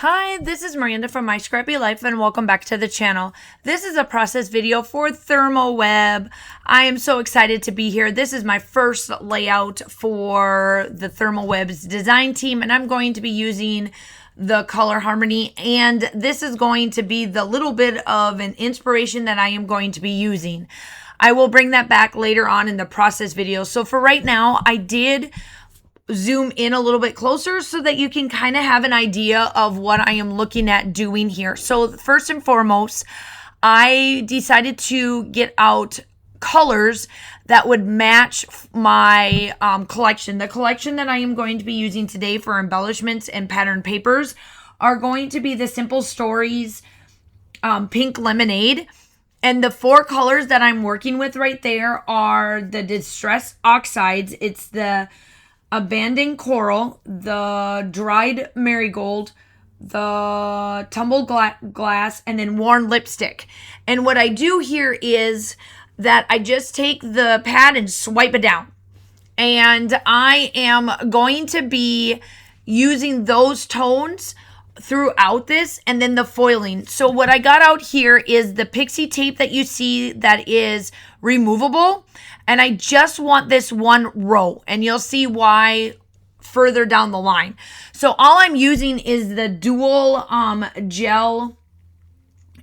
Hi, this is Miranda from My Scrappy Life and welcome back to the channel. This is a process video for ThermoWeb. I am so excited to be here. This is my first layout for the ThermoWeb's design team and I'm going to be using the color harmony, and this is going to be the little bit of an inspiration that I am going to be using. I will bring that back later on in the process video. So for right now, I did zoom in a little bit closer so that you can kind of have an idea of what I am looking at doing here. So first and foremost, I decided to get out colors that would match my collection. The collection that I am going to be using today for embellishments and pattern papers are going to be the Simple Stories Pink Lemonade. And the four colors that I'm working with right there are the Distress Oxides. It's the Abandoned Coral, the Dried Marigold, the Tumble Glass, and then Worn Lipstick. And what I do here is that I just take the pad and swipe it down. And I am going to be using those tones throughout this, and then the foiling. So what I got out here is the Pixie Tape that you see that is removable, and I just want this one row, and you'll see why further down the line. So all I'm using is the dual gel.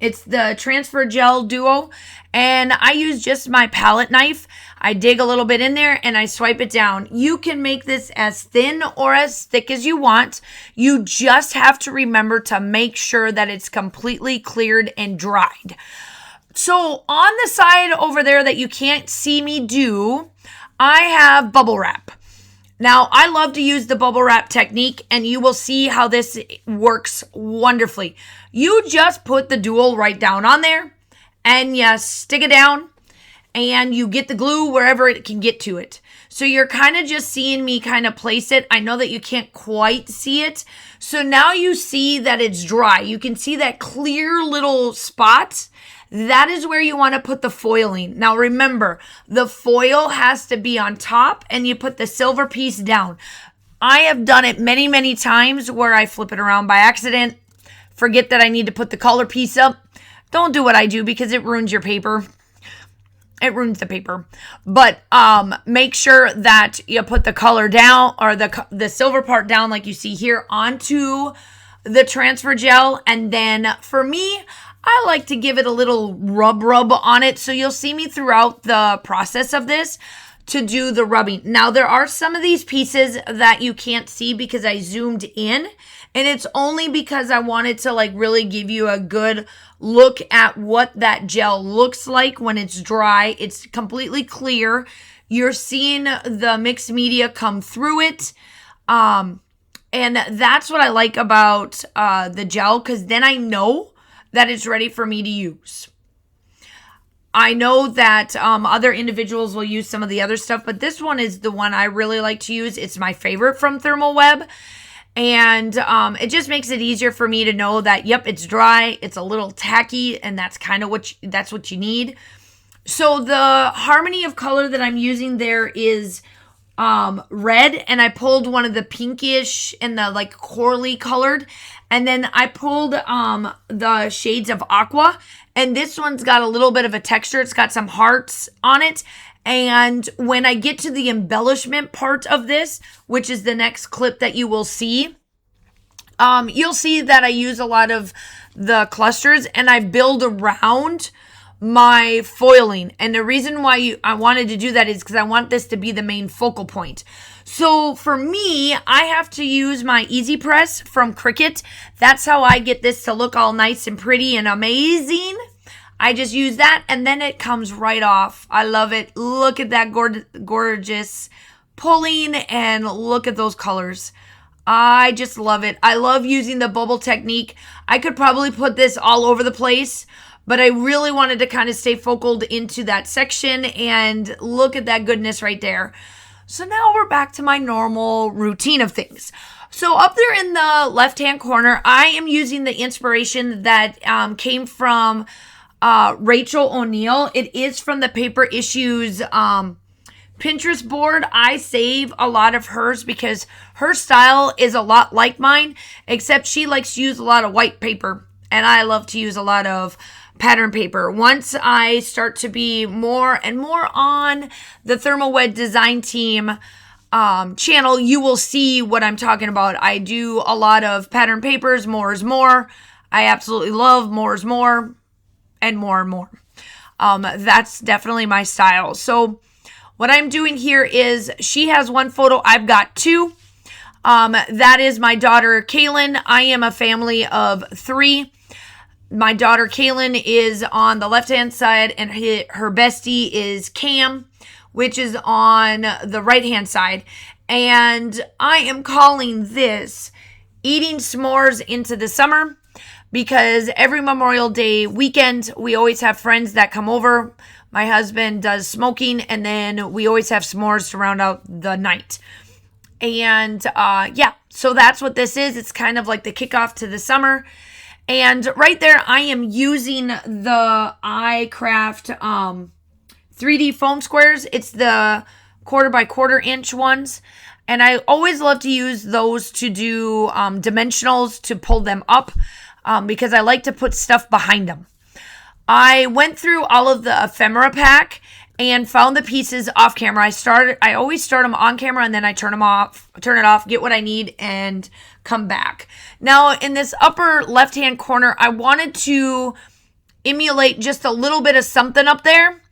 It's the Transfer Gel Duo, and I use just my palette knife. I dig a little bit in there and I swipe it down. You can make this as thin or as thick as you want. You just have to remember to make sure that it's completely cleared and dried. So on the side over there that you can't see me do, I have bubble wrap. Now, I love to use the bubble wrap technique, and you will see how this works wonderfully. You just put the dual right down on there, and you stick it down, and you get the glue wherever it can get to it. So you're kind of just seeing me kind of place it. I know that you can't quite see it. So now you see that it's dry. You can see that clear little spot. That is where you want to put the foiling. Now remember, the foil has to be on top and you put the silver piece down. I have done it many, many times where I flip it around by accident, forget that I need to put the color piece up. Don't do what I do because it ruins your paper. It ruins the paper. But make sure that you put the color down, or the silver part down like you see here, onto the transfer gel. And then for me, I like to give it a little rub on it. So you'll see me throughout the process of this to do the rubbing. Now there are some of these pieces that you can't see because I zoomed in, and it's only because I wanted to like really give you a good look at what that gel looks like when it's dry. It's completely clear. You're seeing the mixed media come through it. And that's what I like about the gel, because then I know that it's ready for me to use. I know that other individuals will use some of the other stuff, but this one is the one I really like to use. It's my favorite from ThermoWeb. And it just makes it easier for me to know that, yep, it's dry, it's a little tacky, and that's kind of that's what you need. So the harmony of color that I'm using there is red, and I pulled one of the pinkish and the like corally colored, and then I pulled the shades of Aqua, and this one's got a little bit of a texture. It's got some hearts on it. And when I get to the embellishment part of this, which is the next clip that you will see, you'll see that I use a lot of the clusters and I build around my foiling. And the reason why I wanted to do that is because I want this to be the main focal point. So for me, I have to use my Easy Press from Cricut. That's how I get this to look all nice and pretty and amazing. I just use that and then it comes right off. I love it. Look at that gorgeous pulling, and look at those colors. I just love it. I love using the bubble technique. I could probably put this all over the place, but I really wanted to kind of stay focused into that section, and look at that goodness right there. So now we're back to my normal routine of things. So up there in the left-hand corner, I am using the inspiration that came from Rachel O'Neill. It is from the Paper Issues Pinterest board, I save a lot of hers because her style is a lot like mine, except she likes to use a lot of white paper, and I love to use a lot of pattern paper. Once I start to be more and more on the ThermoWeb design team channel, you will see what I'm talking about. I do a lot of pattern papers. More is more. I absolutely love more is more and more and more. That's definitely my style. So what I'm doing here is she has one photo. I've got two. That is my daughter, Kaylin. I am a family of three. My daughter, Kaylin, is on the left-hand side, and her bestie is Cam, which is on the right-hand side. And I am calling this Eating S'mores into the Summer because every Memorial Day weekend, we always have friends that come over. My husband does smoking, and then we always have s'mores to round out the night. And yeah, so that's what this is. It's kind of like the kickoff to the summer. And right there, I am using the iCraft 3D foam squares. It's the 1/4 by 1/4 inch ones. And I always love to use those to do dimensionals to pull them up because I like to put stuff behind them. I went through all of the ephemera pack and found the pieces off camera. I always start them on camera and then I turn it off, get what I need, and come back. Now, in this upper left-hand corner, I wanted to emulate just a little bit of something up there,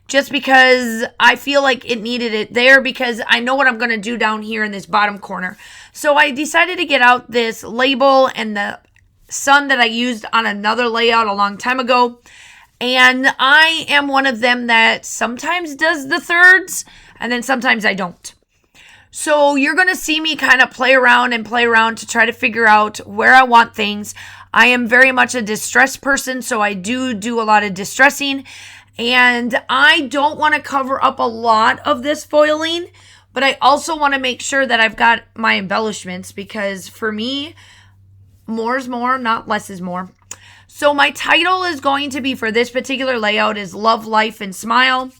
just because I feel like it needed it there because I know what I'm going to do down here in this bottom corner. So I decided to get out this label and the sun that I used on another layout a long time ago. And I am one of them that sometimes does the thirds and then sometimes I don't. So you're going to see me kind of play around to try to figure out where I want things. I am very much a distressed person, so I do a lot of distressing. And I don't want to cover up a lot of this foiling, but I also want to make sure that I've got my embellishments because for me, more is more, not less is more. So my title is going to be for this particular layout is Love, Life, and Smile.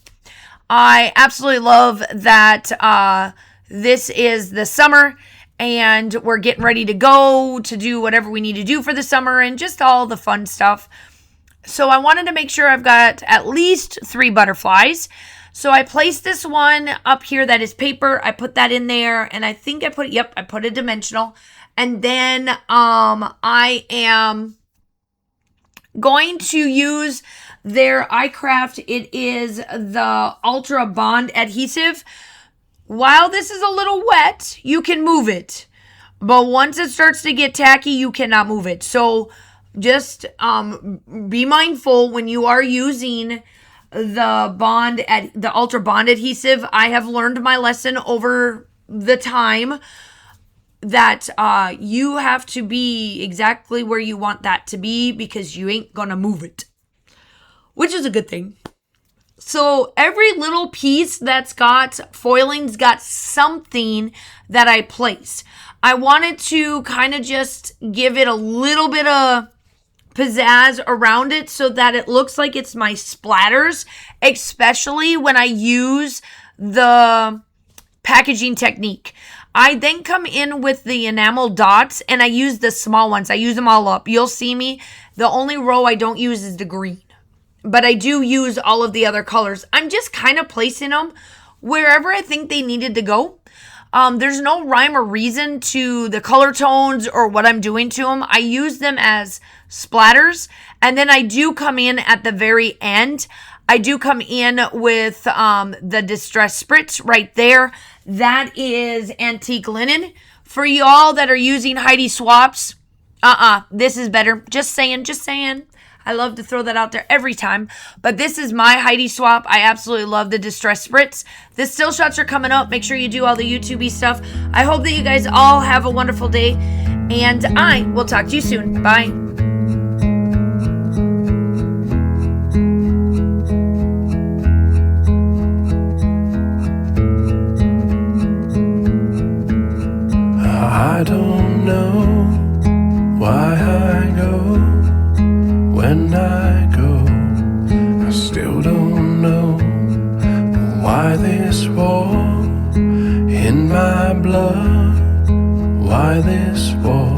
I absolutely love that this is the summer and we're getting ready to go to do whatever we need to do for the summer and just all the fun stuff. So I wanted to make sure I've got at least 3 butterflies. So I placed this one up here that is paper. I put that in there and I think I put a dimensional. And then I am going to use their iCraft. It is the Ultra Bond Adhesive. While this is a little wet, you can move it. But once it starts to get tacky, you cannot move it. So just be mindful when you are using the Ultra Bond Adhesive. I have learned my lesson over the time that you have to be exactly where you want that to be because you ain't gonna move it, which is a good thing. So every little piece that's got foiling's got something that I place. I wanted to kind of just give it a little bit of pizzazz around it so that it looks like it's my splatters, especially when I use the packaging technique. I then come in with the enamel dots and I use the small ones. I use them all up. You'll see me. The only row I don't use is the green, but I do use all of the other colors. I'm just kind of placing them wherever I think they needed to go. There's no rhyme or reason to the color tones or what I'm doing to them. I use them as splatters. And then I do come in at the very end. I do come in with the Distress Spritz right there. That is antique linen. For y'all that are using Heidi swaps, this is better. Just saying. I love to throw that out there every time. But this is my Heidi swap. I absolutely love the Distress Spritz. The still shots are coming up. Make sure you do all the YouTube-y stuff. I hope that you guys all have a wonderful day. And I will talk to you soon. Bye. I don't know why I go when I go. I still don't know why Why this war in my blood? Why this war?